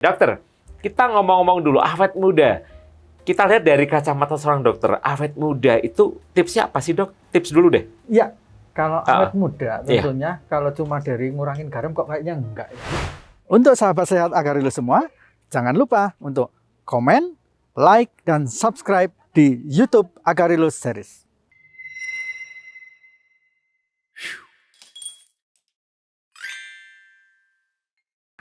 Dokter, kita ngomong-ngomong dulu awet muda. Kita lihat dari kacamata seorang dokter, awet muda itu tipsnya apa sih, Dok? Tips dulu deh. Ya, kalau awet muda tentunya kalau cuma dari ngurangin garam kok kayaknya enggak ya. Untuk sahabat sehat Agarilus semua, jangan lupa untuk komen, like, dan subscribe di YouTube Agarilus Series.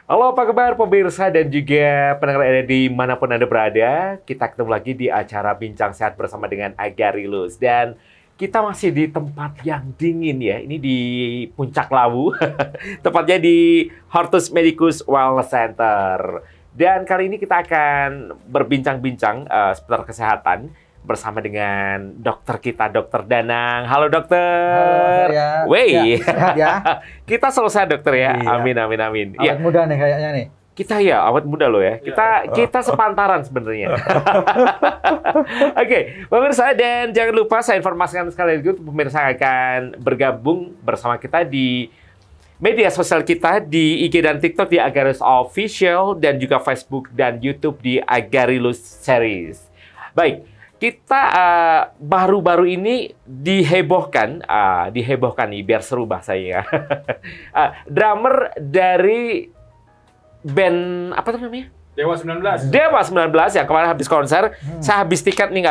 Halo, apa kabar pemirsa dan juga pendengar ada di manapun Anda berada. Kita ketemu lagi di acara Bincang Sehat bersama dengan Agarilus. Dan kita masih di tempat yang dingin ya. Ini di Puncak Lawu. Tepatnya di Hortus Medicus Wellness Center. Dan kali ini kita akan berbincang-bincang seputar kesehatan bersama dengan dokter kita, Dokter Danang. Halo dokter. Halo, saya. Wey. Ya, sehat ya. Kita selesai dokter ya. Iya. Amin, amin, amin. Awet muda nih kayaknya nih. Kita ya awet muda loh ya. Kita sepantaran sebenarnya. Oke, pemirsa, dan jangan lupa saya informasikan sekali lagi pemirsa akan bergabung bersama kita di media sosial kita di IG dan TikTok di Agarilus Official dan juga Facebook dan YouTube di Agarilus Series. Baik, kita baru-baru ini dihebohkan nih biar seru bahasanya. Drummer dari band apa namanya? Dewa 19. Dewa 19 yang kemarin habis konser, saya habis tiket nih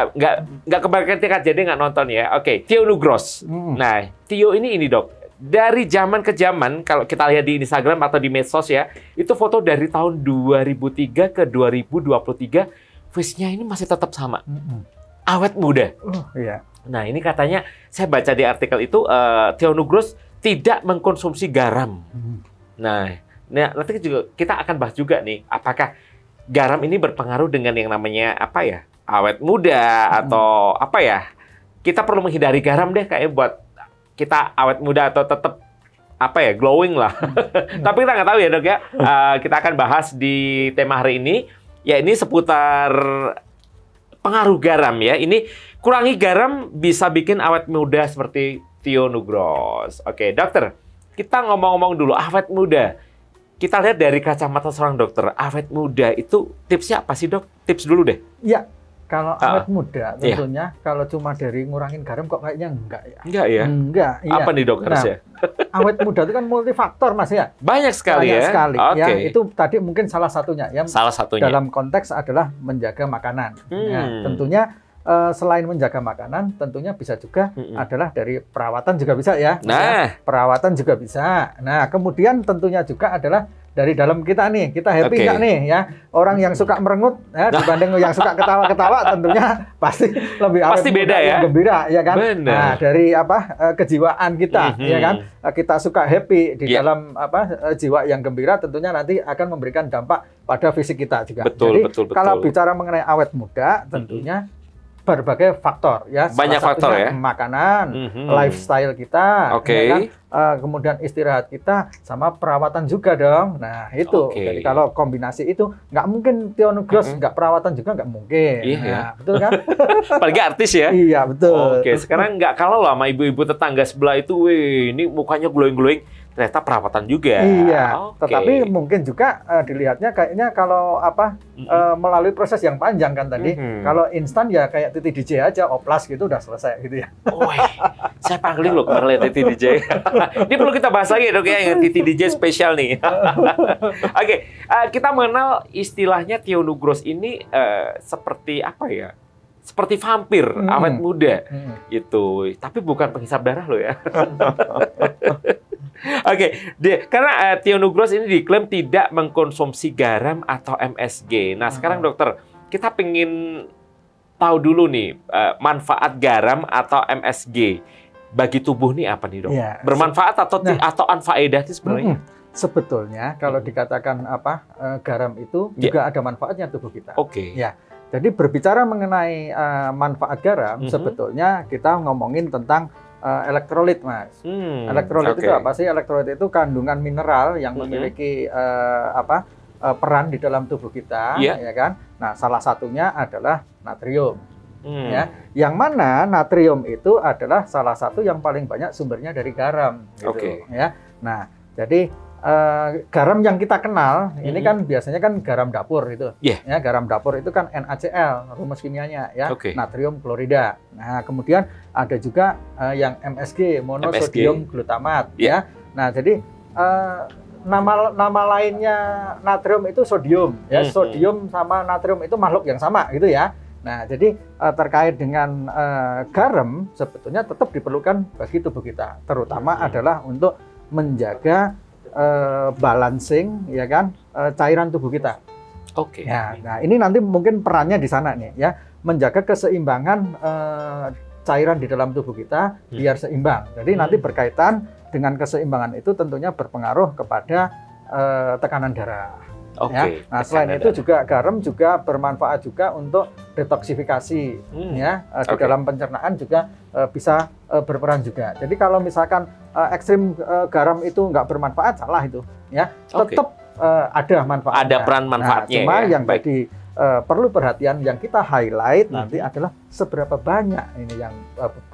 nggak kebagian tiket jadi nggak nonton ya. Oke, Tio Nugros. Nah, Tio ini Dok. Dari zaman ke zaman kalau kita lihat di Instagram atau di medsos ya, itu foto dari tahun 2003 ke 2023, face-nya ini masih tetap sama. Awet muda. Iya. Nah, ini katanya saya baca di artikel itu Tio Nugros tidak mengkonsumsi garam. Nah, nanti juga kita akan bahas juga nih, apakah garam ini berpengaruh dengan yang namanya apa ya, awet muda atau apa ya? Kita perlu menghindari garam deh kayak buat kita awet muda atau tetap apa ya, glowing lah. Tapi kita nggak tahu ya dok ya. Kita akan bahas di tema hari ini, ya ini seputar pengaruh garam ya. Ini kurangi garam bisa bikin awet muda seperti Tio Nugros. Oke dokter, kita ngomong-ngomong dulu awet muda. Kita lihat dari kacamata seorang dokter, awet muda itu tipsnya apa sih dok? Tips dulu deh. Ya, kalau awet muda tentunya kalau cuma dari ngurangin garam kok kayaknya enggak ya. Enggak ya? Enggak, iya. Apa nih dok harusnya? Awet muda itu kan multifaktor Mas ya. Banyak sekali Banyak ya? sekali. Oke. Ya, itu tadi mungkin salah satunya ya. Salah satunya. Dalam konteks adalah menjaga makanan. Ya, tentunya selain menjaga makanan, tentunya bisa juga adalah dari perawatan juga bisa ya. Nah, perawatan juga bisa. Nah, kemudian tentunya juga adalah dari dalam kita nih, kita happy nggak nih ya? Orang yang suka merengut ya, dibanding yang suka ketawa-ketawa tentunya pasti lebih pasti beda ya, gembira ya kan. Bener. Nah, dari kejiwaan kita ya kan, kita suka happy di dalam jiwa yang gembira tentunya nanti akan memberikan dampak pada fisik kita juga. Betul, jadi betul. kalau bicara mengenai awet muda tentunya berbagai faktor ya. Banyak faktor ya. Makanan, lifestyle kita, ya kan? Kemudian istirahat kita, sama perawatan juga dong. Nah itu. Jadi kalau kombinasi itu nggak mungkin Tio Nugros nggak perawatan juga nggak mungkin. Iya. Nah, betul kan? Apalagi artis ya. Iya betul. Oke, sekarang nggak kalah loh sama ibu-ibu tetangga sebelah itu. Wih, ini mukanya glowing-glowing. Ternyata perawatan juga. Iya, tetapi mungkin juga dilihatnya kayaknya kalau melalui proses yang panjang kan tadi. Kalau instan ya kayak Titi DJ aja, oplas gitu udah selesai gitu ya. Woi, saya panggil loh kemarin lihat Titi DJ. Ini perlu kita bahas lagi dok ya, yang Titi DJ spesial nih. Oke, kita mengenal istilahnya Tio Nugros ini seperti apa ya? Seperti vampir, awet muda. Itu, tapi bukan penghisap darah loh ya. Oke, karena Tio Nugros ini diklaim tidak mengkonsumsi garam atau MSG. Nah, sekarang dokter, kita pengen tahu dulu nih manfaat garam atau MSG bagi tubuh nih apa nih dok? Ya, bermanfaat atau anfaedah itu sebenarnya? Sebetulnya kalau dikatakan garam itu juga ada manfaatnya tubuh kita. Oke. Ya, jadi berbicara mengenai manfaat garam, sebetulnya kita ngomongin tentang elektrolit, Mas. Elektrolit itu apa sih? Elektrolit itu kandungan mineral yang memiliki peran di dalam tubuh kita, ya kan? Nah, salah satunya adalah natrium. Ya, yang mana natrium itu adalah salah satu yang paling banyak sumbernya dari garam, gitu. Ya. Nah, jadi garam yang kita kenal ini kan biasanya kan garam dapur itu. Yeah. Ya, garam dapur itu kan NaCl rumus kimianya ya, Oke. natrium klorida. Nah, kemudian ada juga yang MSG, monosodium glutamat ya. Nah, jadi nama lainnya natrium itu sodium ya. Sodium sama natrium itu makhluk yang sama gitu ya. Nah, jadi terkait dengan garam sebetulnya tetap diperlukan bagi tubuh kita, terutama adalah untuk menjaga balancing ya kan cairan tubuh kita. Oke. Ya, nah ini nanti mungkin perannya di sana nih ya, menjaga keseimbangan cairan di dalam tubuh kita biar seimbang. Jadi nanti berkaitan dengan keseimbangan itu tentunya berpengaruh kepada tekanan darah. Oke. Ya. Nah, selain itu juga garam juga bermanfaat juga untuk detoksifikasi ya di dalam pencernaan juga bisa berperan juga. Jadi kalau misalkan ekstrim garam itu nggak bermanfaat, salah itu ya. Tetap ada manfaatnya. Ada peran manfaatnya. Nah, cuma ya? yang tadi perlu perhatian yang kita highlight nanti adalah seberapa banyak ini yang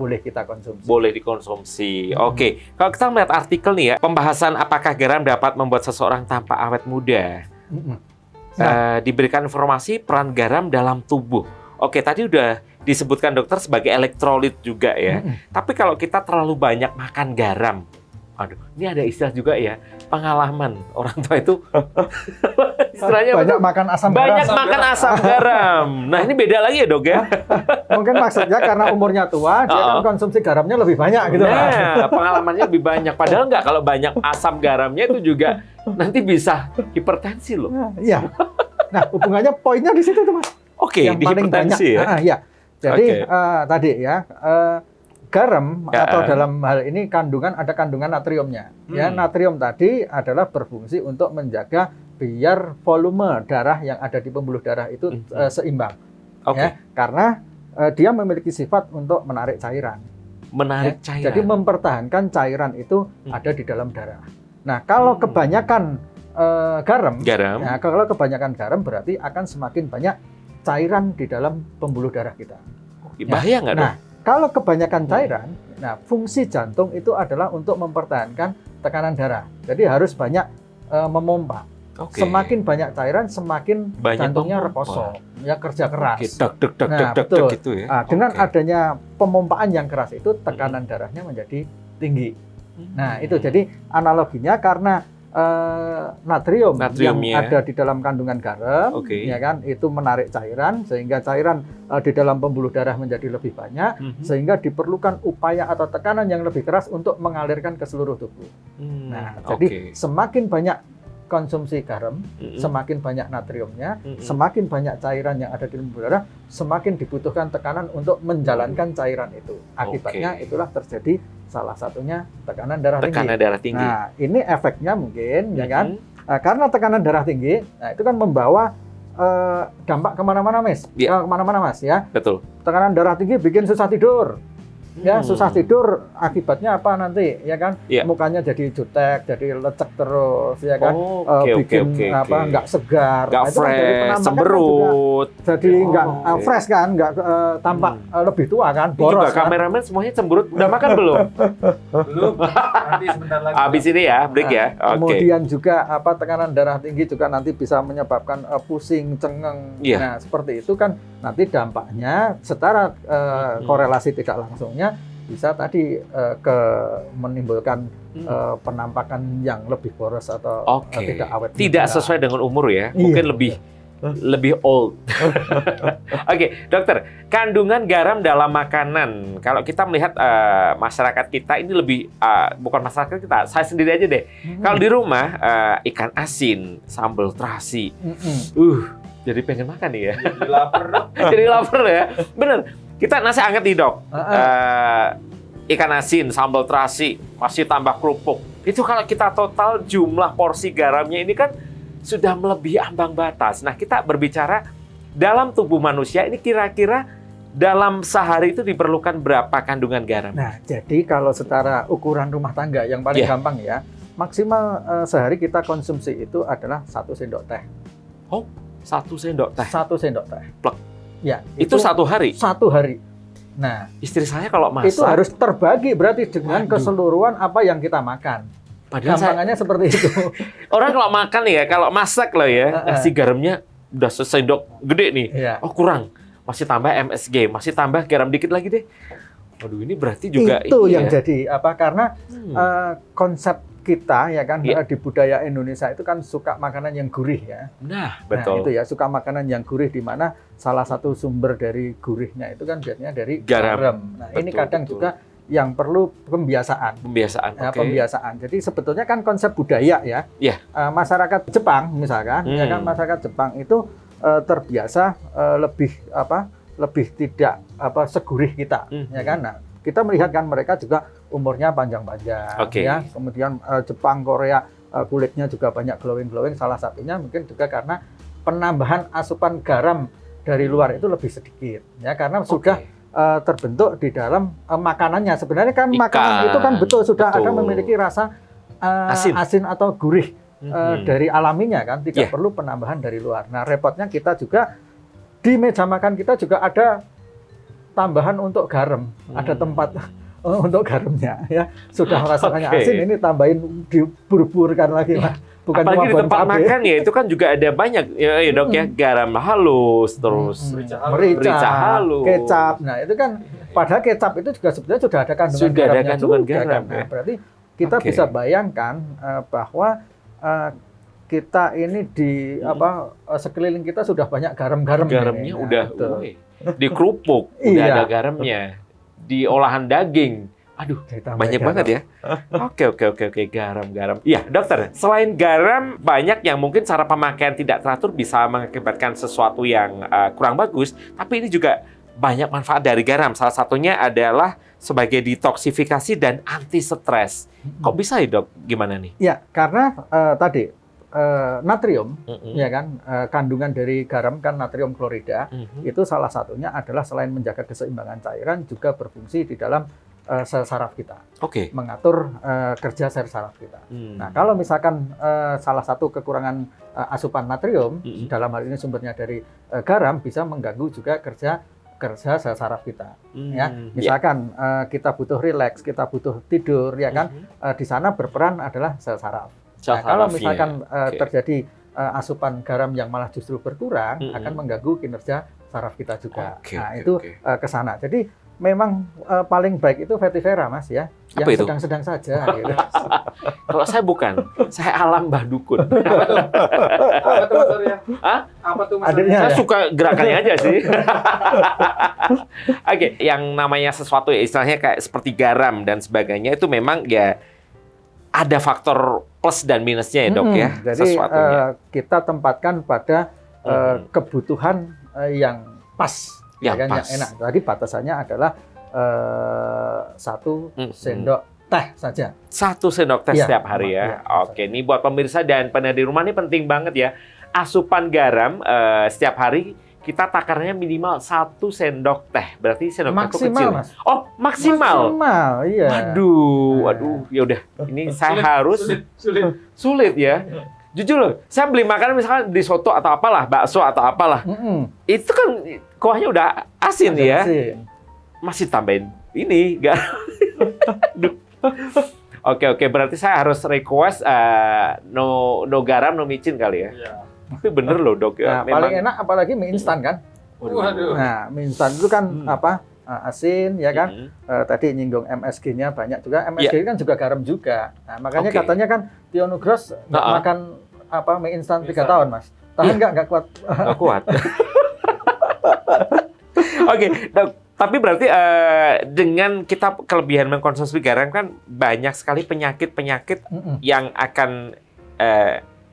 boleh kita konsumsi. Boleh dikonsumsi. Oke. Kalau kita melihat artikel nih ya, pembahasan apakah garam dapat membuat seseorang tampak awet muda. Diberikan informasi peran garam dalam tubuh. Oke, tadi udah disebutkan dokter sebagai elektrolit juga ya. Tapi kalau kita terlalu banyak makan garam, aduh, ini ada istilah juga ya, pengalaman orang tua itu istilahnya banyak makan asam garam. Banyak makan asam garam. Nah, ini beda lagi ya, Dok ya. Mungkin maksudnya karena umurnya tua, dia kan konsumsi garamnya lebih banyak gitu. Nah, pengalamannya lebih banyak. Padahal nggak, kalau banyak asam garamnya itu juga nanti bisa hipertensi loh. Iya. Nah, hubungannya poinnya di situ tuh, Mas. Oke, yang di paling hipertensi banyak. ya. Ya. Jadi tadi ya, garam atau dalam hal ini ada kandungan natriumnya. Ya, natrium tadi adalah berfungsi untuk menjaga biar volume darah yang ada di pembuluh darah itu seimbang. Ya, karena dia memiliki sifat untuk menarik cairan. Menarik cairan. Jadi mempertahankan cairan itu ada di dalam darah. Nah, kalau kebanyakan garam. Ya, kalau kebanyakan garam berarti akan semakin banyak cairan di dalam pembuluh darah kita. Bahaya nggak, Dok? Nah, kalau kebanyakan cairan, nah fungsi jantung itu adalah untuk mempertahankan tekanan darah. Jadi harus banyak memompa. Semakin banyak cairan, semakin banyak jantungnya reposo, ya kerja keras. Betul. Gitu ya. Nah, dengan adanya pemompaan yang keras itu tekanan darahnya menjadi tinggi. Nah, itu jadi analoginya karena natrium yang ada di dalam kandungan garam, ya kan, itu menarik cairan sehingga cairan di dalam pembuluh darah menjadi lebih banyak, sehingga diperlukan upaya atau tekanan yang lebih keras untuk mengalirkan ke seluruh tubuh. Nah, jadi semakin banyak konsumsi garam, semakin banyak natriumnya, semakin banyak cairan yang ada di pembuluh darah, semakin dibutuhkan tekanan untuk menjalankan cairan itu. Akibatnya itulah terjadi salah satunya tekanan darah tinggi. Nah, ini efeknya mungkin ya kan, karena tekanan darah tinggi, nah itu kan membawa dampak kemana-mana, Mas. Kemana-mana, Mas ya. Betul. Tekanan darah tinggi bikin susah tidur. Ya, susah tidur akibatnya apa nanti ya kan? Mukanya jadi jutek, jadi lecek terus ya kan? Bikin nggak segar, nggak fresh, cemberut. Jadi nggak fresh kan, nggak tampak lebih tua kan? Boros. Juga kameramen semuanya cemberut. Udah makan belum? Belum. Nanti sebentar lagi. Habis ini ya, break ya. Kemudian juga tekanan darah tinggi juga nanti bisa menyebabkan pusing, cengeng. Nah, seperti itu kan nanti dampaknya secara korelasi tidak langsungnya bisa tadi menimbulkan penampakan yang lebih boros atau tidak awet. Tidak sesuai dengan umur ya, mungkin lebih old. Oke, dokter, kandungan garam dalam makanan. Kalau kita melihat masyarakat kita ini lebih, bukan masyarakat kita, saya sendiri aja deh. Kalau di rumah ikan asin, sambal terasi, jadi pengen makan nih ya. Jadi lapar. Jadi lapar ya, bener. Kita nasi anget nih, Dok. Ikan asin, sambal terasi, masih tambah kerupuk. Itu kalau kita total jumlah porsi garamnya ini kan sudah melebihi ambang batas. Nah, kita berbicara dalam tubuh manusia ini kira-kira dalam sehari itu diperlukan berapa kandungan garam? Nah, jadi kalau setara ukuran rumah tangga yang paling gampang ya, maksimal sehari kita konsumsi itu adalah 1 sendok teh. Oh, 1 sendok teh? 1 sendok teh. Plek. Ya, itu 1 hari? 1 hari. Nah, istri saya kalau masak itu harus terbagi berarti dengan keseluruhan apa yang kita makan. Padahal gampangannya seperti itu. orang kalau makan ya, kalau masak lah ya, nasi garamnya udah sesendok gede nih. Iya. Oh kurang, masih tambah MSG, masih tambah garam dikit lagi deh. Waduh, ini berarti juga itu ini yang ya. jadi apa? Karena konsep kita ya kan Iya. di budaya Indonesia itu kan suka makanan yang gurih ya. Nah, Nah, betul. itu ya suka makanan yang gurih, di mana salah satu sumber dari gurihnya itu kan biasanya dari Garam. garam. Nah, ini Betul, kadang betul. juga yang perlu pembiasaan. Pembiasaan. Ya, Oke. pembiasaan. Jadi sebetulnya kan konsep budaya ya. Iya. Masyarakat Jepang misalkan, ya kan masyarakat Jepang itu terbiasa lebih tidak segurih kita, ya kan. Nah, kita melihat kan mereka juga umurnya panjang-panjang, Oke. ya. Kemudian Jepang, Korea kulitnya juga banyak glowing-glowing. Salah satunya mungkin juga karena penambahan asupan garam dari luar itu lebih sedikit, ya, karena sudah terbentuk di dalam makanannya. Sebenarnya kan makanan itu kan betul sudah ada memiliki rasa asin atau gurih dari alaminya kan, tidak perlu penambahan dari luar. Nah, repotnya kita juga di meja makan kita juga ada tambahan untuk garam, ada tempat untuk garamnya ya. Sudah rasanya asin, ini tambahin dibur-burkan lagi lah. Bukan apalagi di cuma tempat cabai. makan ya, itu kan juga ada banyak ya, Dok ya, garam halus, terus merica halus, kecap. Nah, itu kan padahal kecap itu juga sebenarnya sudah ada kandungan sudah ada garamnya kandungan juga, garam. kan. Nah, berarti kita bisa bayangkan bahwa kita ini di sekeliling kita sudah banyak garam-garam. Garamnya ini. Nah, udah betul. di kerupuk udah Iya. ada garamnya, di olahan daging. Aduh, Ditambah banyak garam. banget ya. Oke, garam. Iya, dokter. Selain garam, banyak yang mungkin cara pemakaian tidak teratur bisa mengakibatkan sesuatu yang kurang bagus. Tapi ini juga banyak manfaat dari garam. Salah satunya adalah sebagai detoksifikasi dan anti stres. Kok bisa ya, Dok? Gimana nih? Ya, karena tadi natrium, ya kan, kandungan dari garam kan natrium klorida. Itu salah satunya adalah selain menjaga keseimbangan cairan, juga berfungsi di dalam sel saraf kita, Oke. mengatur kerja sel saraf kita. Nah, kalau misalkan salah satu kekurangan asupan natrium, dalam hal ini sumbernya dari garam, bisa mengganggu juga kerja sel saraf kita. Ya, misalkan kita butuh rileks, kita butuh tidur, ya kan, di sana berperan adalah sel saraf. Nah, kalau misalkan terjadi asupan garam yang malah justru berkurang, akan mengganggu kinerja saraf kita juga. Itu ke sana. Jadi memang paling baik itu vetiver, Mas, ya. Apa Yang itu? sedang-sedang saja. Gitu. Kalau saya bukan, saya alam Mbah Dukun. Apa tuh Mas Arya? Hah? Apa tuh Mas Adiknya. Arya? Saya Ya. suka gerakannya aja sih. Oke, yang namanya sesuatu ya istilahnya kayak seperti garam dan sebagainya itu memang ya ada faktor plus dan minusnya ya, Dok ya. Jadi Sesuatunya. kita tempatkan pada kebutuhan yang pas, Yang ya kan, pas. yang enak. Tadi batasannya adalah 1 sendok teh saja. 1 sendok teh Iya, setiap hari ya. iya, Oke, ini buat pemirsa dan pendengar di rumah ini penting banget ya. Asupan garam setiap hari kita takarnya minimal 1 sendok teh. Berarti sendok teh itu Maksimal, kecil. Mas. Oh, maksimal. Maksimal, iya. Waduh, ya udah. Ini saya harus sulit ya. Jujur loh, saya beli makanan misalkan di soto atau apalah, bakso atau apalah. Itu kan kuahnya udah asin ya. Asin. Masih tambahin ini garam. Aduh. Oke, berarti saya harus request no garam, no micin kali ya. Iya. Tapi bener loh, Dok ya. Nah, paling enak apalagi mie instan kan. Waduh. Nah, mie instan itu kan asin, ya kan. Tadi nyinggung MSG-nya banyak juga. MSG kan juga garam juga. Nah, makanya katanya kan Tio Nugros nggak makan mie instan 3 tahun, Mas. Tahan nggak kuat? Nggak kuat. Oke, Dok. Tapi berarti dengan kita kelebihan mengkonsumsi garam kan banyak sekali penyakit-penyakit yang akan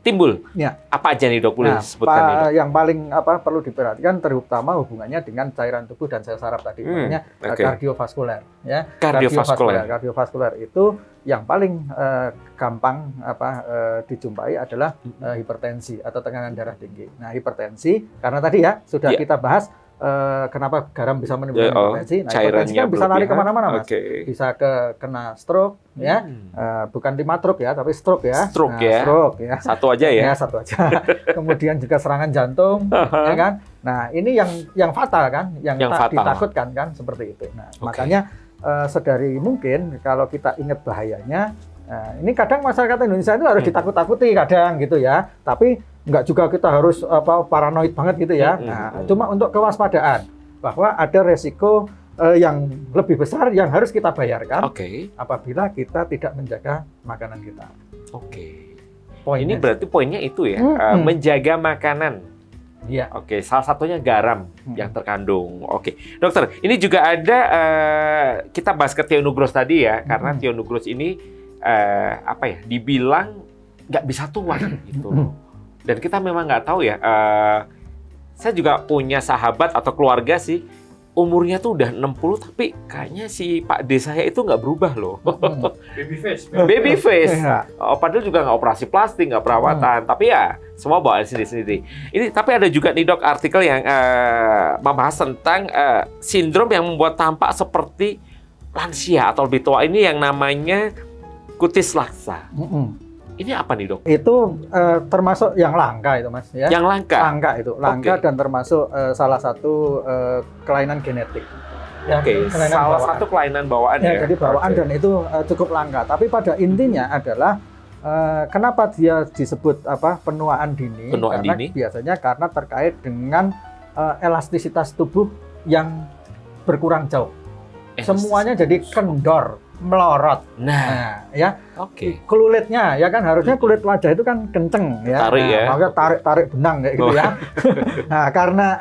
timbul. Ya. Apa aja nih, Dok? Boleh sebutkan nih, Dok? Yang paling apa perlu diperhatikan terutama hubungannya dengan cairan tubuh dan sel saraf tadi, makanya kardiovaskuler, ya. Kardiovaskuler itu yang paling gampang dijumpai adalah hipertensi atau tekanan darah tinggi. Nah, hipertensi karena tadi ya sudah kita bahas kenapa garam bisa menimbulkan hipertensi. Nah, hipertensi kan bisa lari kemana-mana, Mas. Bisa kena stroke, ya. Bukan 5 stroke ya, tapi stroke ya. Stroke ya. Satu aja ya. Ya, satu aja. Kemudian juga serangan jantung, ya kan. Nah, ini yang fatal kan, yang ditakutkan kan seperti itu. Nah, makanya sedari mungkin kalau kita ingat bahayanya, Nah, ini kadang masyarakat Indonesia itu harus ditakut-takuti kadang gitu ya. Tapi nggak juga kita harus paranoid banget gitu ya. Nah, cuma untuk kewaspadaan bahwa ada resiko yang lebih besar yang harus kita bayarkan apabila kita tidak menjaga makanan kita. Ini berarti poinnya itu ya, menjaga makanan. Iya. Salah satunya garam yang terkandung. Dokter, ini juga ada kita bahas ke Theonougros tadi ya, karena Theonougros ini dibilang nggak bisa tua gitu. Dan kita memang nggak tahu ya. Saya juga punya sahabat atau keluarga sih, umurnya tuh udah 60 tapi kayaknya si Pak D saya itu nggak berubah loh. Baby face. Padahal juga nggak operasi plastik, nggak perawatan, tapi ya semua bawaan sendiri-sendiri. Ini tapi ada juga nih dok artikel yang membahas tentang sindrom yang membuat tampak seperti lansia atau lebih tua, ini yang namanya kutis laksa. Ini apa nih dok? Itu termasuk yang langka itu mas ya. Yang langka? Langka dan termasuk salah satu kelainan genetik. Salah satu kelainan bawaan ya. Jadi bawaan dan itu cukup langka. Tapi pada intinya adalah kenapa dia disebut penuaan dini? Karena biasanya karena terkait dengan elastisitas tubuh yang berkurang jauh. Semuanya jadi kendor, melorot. Kulitnya ya kan harusnya kulit wajah itu kan kenceng ya. Tarik benang kayak gitu ya. Nah, karena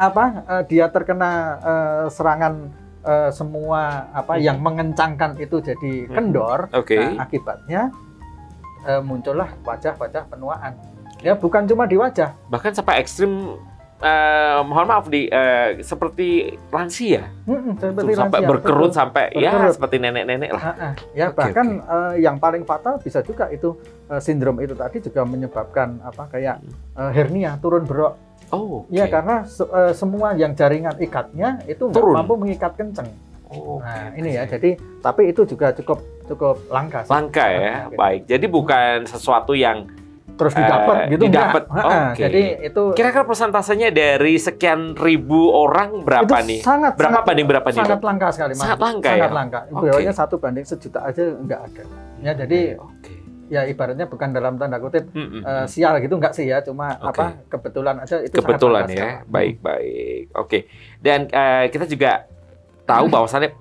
dia terkena serangan semua yang mengencangkan itu jadi kendor. Nah, akibatnya muncullah wajah-wajah penuaan. Ya bukan cuma di wajah. Bahkan sampai ekstrim. Mohon maaf seperti lansia, sampai berkerut, sampai ya seperti nenek-nenek lah. Bahkan yang paling fatal bisa juga itu sindrom itu tadi juga menyebabkan kayak hernia, turun berok. Ya karena semua yang jaringan ikatnya itu nggak mampu mengikat kenceng. Nah ini ya, jadi tapi itu juga cukup langka. Langka ya, baik. Jadi bukan sesuatu yang terus didapat gitu didapat. Jadi itu kira-kira persentasenya dari sekian ribu orang berapa nih? Berapa banding berapa nih? Sangat langka sekali, Mas. Sangat langka sangat langka. Ibaratnya 1 banding 1 juta aja nggak ada. Ya jadi ya ibaratnya bukan dalam tanda kutip sial gitu nggak sih ya, cuma kebetulan aja itu kebetulan ya. Baik. Dan kita juga tahu bahwasannya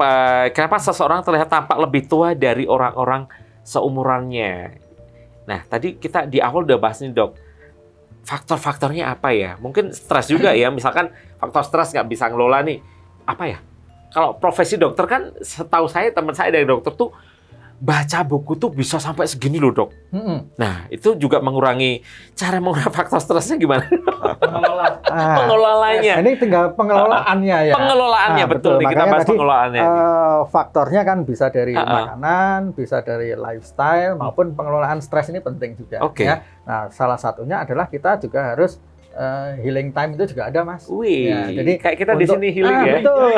kenapa seseorang terlihat tampak lebih tua dari orang-orang seumurannya. Nah, tadi kita di awal udah bahas nih dok, faktor-faktornya apa ya? Mungkin stres juga ya, misalkan faktor stres nggak bisa ngelola nih, apa ya? Kalau profesi dokter kan, setahu saya teman saya dari dokter tuh baca buku tuh bisa sampai segini loh dok. Nah, itu juga mengurangi faktor stresnya gimana? Pengelolanya. Ini tinggal pengelolaannya ya. Pengelolaannya betul nih, kita bahas pengelolaannya. Faktornya kan bisa dari makanan, bisa dari lifestyle maupun pengelolaan stres ini penting juga. Ya. Nah, salah satunya adalah kita juga harus healing time itu juga ada, Mas. Jadi kayak kita di sini healing ya. Betul.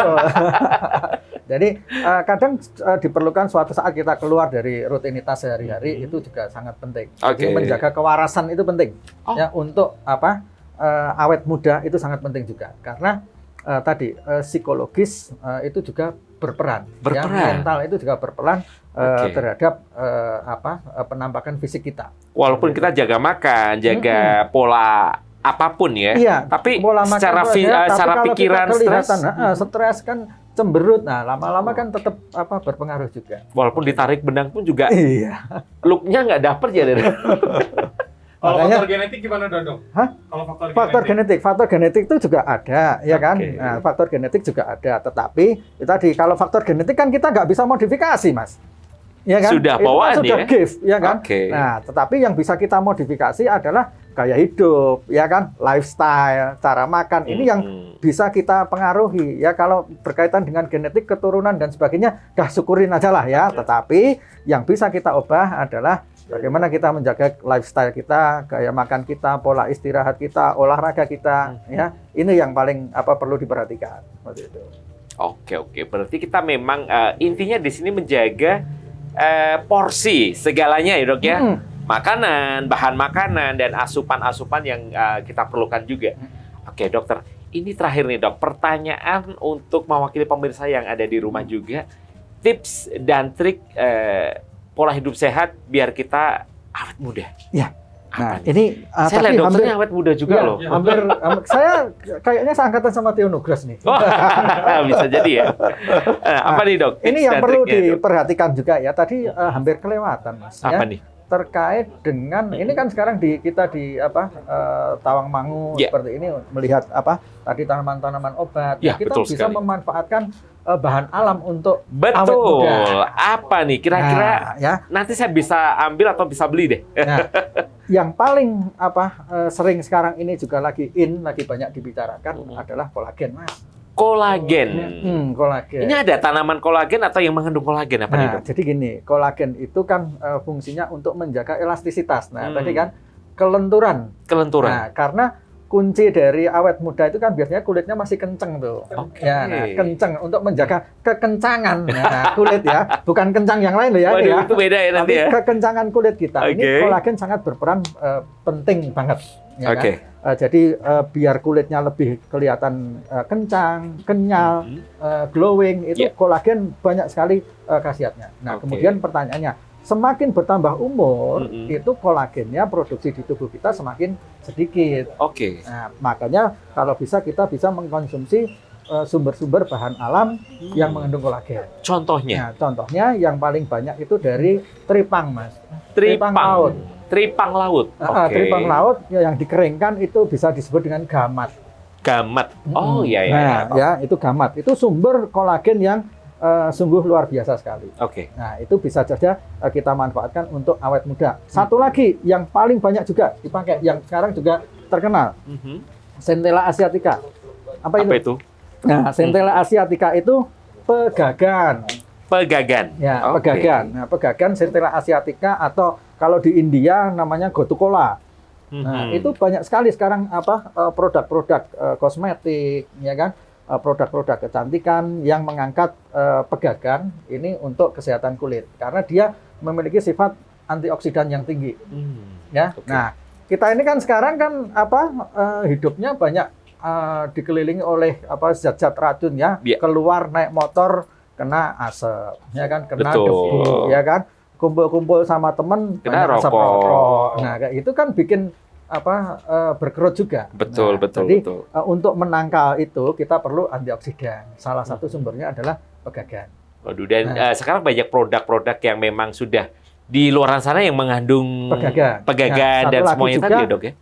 Jadi kadang diperlukan suatu saat kita keluar dari rutinitas sehari-hari itu juga sangat penting. Jadi menjaga kewarasan itu penting. Ya untuk awet muda itu sangat penting juga. Karena tadi psikologis itu juga berperan. Ya, mental itu juga berperan terhadap penampakan fisik kita. Walaupun kita jaga makan, jaga pola apapun ya. Tapi secara pikiran stres kan cemberut. Nah, lama-lama kan tetap berpengaruh juga. Walaupun ditarik benang pun juga. Look-nya nggak dapet ya. Kalau faktor genetik gimana dong? Kalau faktor genetik itu juga ada, ya kan? Nah, faktor genetik juga ada. Tetapi tadi kalau faktor genetik kan kita nggak bisa modifikasi, Mas. Ya kan? Sudah bawaan sudah gift, ya kan? Nah, tetapi yang bisa kita modifikasi adalah gaya hidup, ya kan? Lifestyle, cara makan. Ini yang bisa kita pengaruhi. Ya kalau berkaitan dengan genetik, keturunan dan sebagainya, dah syukurin aja lah ya. Tetapi yang bisa kita ubah adalah bagaimana kita menjaga lifestyle kita, gaya makan kita, pola istirahat kita, olahraga kita, ya. Ini yang paling perlu diperhatikan. Seperti itu. Oke. Berarti kita memang intinya di sini menjaga porsi segalanya ya dok ya. Makanan, bahan makanan, dan asupan-asupan yang kita perlukan juga. Oke dokter, ini terakhir nih dok, pertanyaan untuk mewakili pemirsa yang ada di rumah juga. Tips dan trik pola hidup sehat biar kita awet muda. Ya. Apa Nah, nih? ini Saya lihat dokternya awet muda juga ya, loh. saya kayaknya seangkatan sama Theo Nugros nih. Oh, bisa jadi ya. Apa nih dok? Ini Tips yang dan perlu triknya, Dok? diperhatikan juga ya. Tadi hampir kelewatan, Mas. Apa ya. nih? Terkait dengan ini kan sekarang kita di Tawangmangu Ya. seperti ini melihat tadi tanaman-tanaman obat. Ya, Kita betul bisa sekali. memanfaatkan bahan alam untuk awet Betul. muda. Apa nih? Kira-kira Nah, ya. nanti saya bisa ambil atau bisa beli deh. Nah, yang paling sering sekarang ini juga lagi banyak dibicarakan adalah kolagen, Mas. Kolagen. Kolagen. Ini ada tanaman kolagen atau yang mengandung kolagen apa nih Nah, dok? jadi gini, kolagen itu kan fungsinya untuk menjaga elastisitas. Nah, Hmm. tadi kan kelenturan. Kelenturan. Nah, karena kunci dari awet muda itu kan biasanya kulitnya masih kenceng tuh. Oke. Ya, nah, kenceng untuk menjaga kekencangan kulit ya, bukan kencang yang lain loh ya. Waduh, ini ya. itu beda ya nanti Tapi ya. kekencangan kulit kita Oke. ini kolagen sangat berperan penting banget. Ya Oke. kan? Jadi biar kulitnya lebih kelihatan kencang, kenyal, glowing, itu Yeah. kolagen banyak sekali khasiatnya. Nah, Oke. kemudian pertanyaannya, semakin bertambah umur, itu kolagennya produksi di tubuh kita semakin sedikit. Oke. Nah, makanya kalau kita bisa mengkonsumsi sumber-sumber bahan alam yang mengandung kolagen. Contohnya Nah, contohnya yang paling banyak itu dari tripang, Mas. tripang laut. Tripang laut. Oke. Tripang laut yang dikeringkan itu bisa disebut dengan gamat. Gamat. Oh iya ya. Nah, ya itu gamat. Itu sumber kolagen yang sungguh luar biasa sekali. Oke. Nah, itu bisa saja kita manfaatkan untuk awet muda. Satu lagi yang paling banyak juga dipakai, yang sekarang juga terkenal, Centella asiatica. Apa Apa itu? itu? Nah, Centella asiatica itu pegagan. Pegagan. Ya, Oke. pegagan. Nah, pegagan Centella asiatica atau kalau di India namanya gotukola. Nah, itu banyak sekali sekarang produk-produk kosmetik, ya kan? Produk-produk kecantikan yang mengangkat pegagan ini untuk kesehatan kulit karena dia memiliki sifat antioksidan yang tinggi, ya. Oke. Nah, kita ini kan sekarang kan hidupnya banyak dikelilingi oleh zat-zat racun ya, Ya. keluar naik motor kena asap, ya kan, kena Betul. debu, ya kan, kumpul-kumpul sama temen Kena banyak asap rokok. rokok. Nah, kayak itu kan bikin berkerut juga. Betul, Nah, betul, jadi, betul. untuk menangkal itu kita perlu antioksidan. Salah satu sumbernya adalah pegagan. Waduh, dan Nah. sekarang banyak produk-produk yang memang sudah di luar sana yang mengandung Pegagan. pegagan Nah, dan satu lagi semuanya juga, tadi ya dok ya?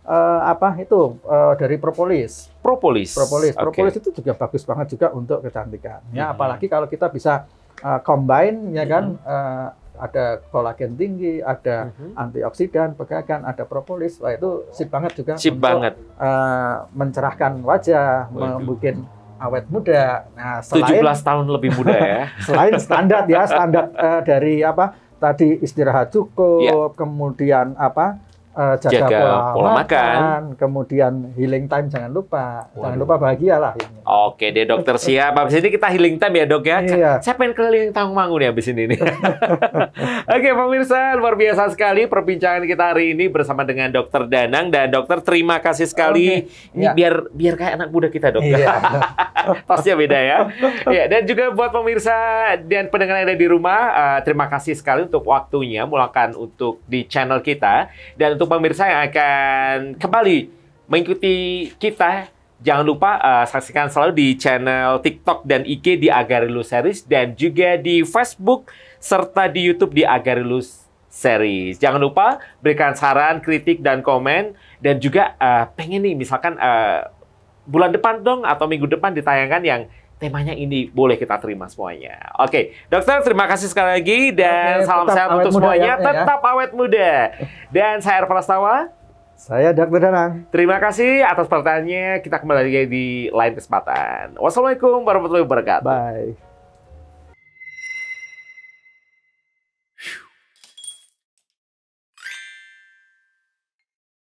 Dari propolis. Propolis. Propolis. Oke. Propolis itu juga bagus banget juga untuk kecantikan. Ya, Mhm. apalagi kalau kita bisa combine, ya kan, ada kolagen tinggi, ada antioksidan, pegagan, ada propolis. Wah, itu sip banget juga Sip untuk banget. mencerahkan wajah, Waduh. membuat awet muda. Nah, 17 tahun lebih muda ya. selain standar ya, standar dari tadi istirahat cukup, kemudian jaga pola makan, kemudian healing time jangan lupa. Jangan lupa bahagia lah ini. Oke deh dokter, siap. Habis ini kita healing time ya dok ya. Iya. Saya pengen keliling Tawangmangu nih habis ini nih. Oke pemirsa, luar biasa sekali perbincangan kita hari ini bersama dengan dokter Danang. Dan dokter terima kasih sekali. Oke. Ini Iya. biar kayak anak muda kita dok. Iya. Tasnya beda ya. Ya, dan juga buat pemirsa dan pendengar yang ada di rumah, terima kasih sekali untuk waktunya meluangkan untuk di channel kita. Dan untuk pemirsa yang akan kembali mengikuti kita, jangan lupa saksikan selalu di channel TikTok dan IG di Agarilus Series dan juga di Facebook serta di YouTube di Agarilus Series. Jangan lupa berikan saran, kritik, dan komen. Dan juga pengen nih misalkan bulan depan dong atau minggu depan ditayangkan yang temanya ini, boleh kita terima semuanya. Oke, dokter terima kasih sekali lagi dan Oke, salam tetap sehat awet untuk muda semuanya. ya, ya. Tetap awet muda. Dan saya Ervan Prastawa. Saya Dr. Danang. Terima kasih atas pertanyaannya. Kita kembali lagi di lain kesempatan. Wassalamualaikum warahmatullahi wabarakatuh. Bye.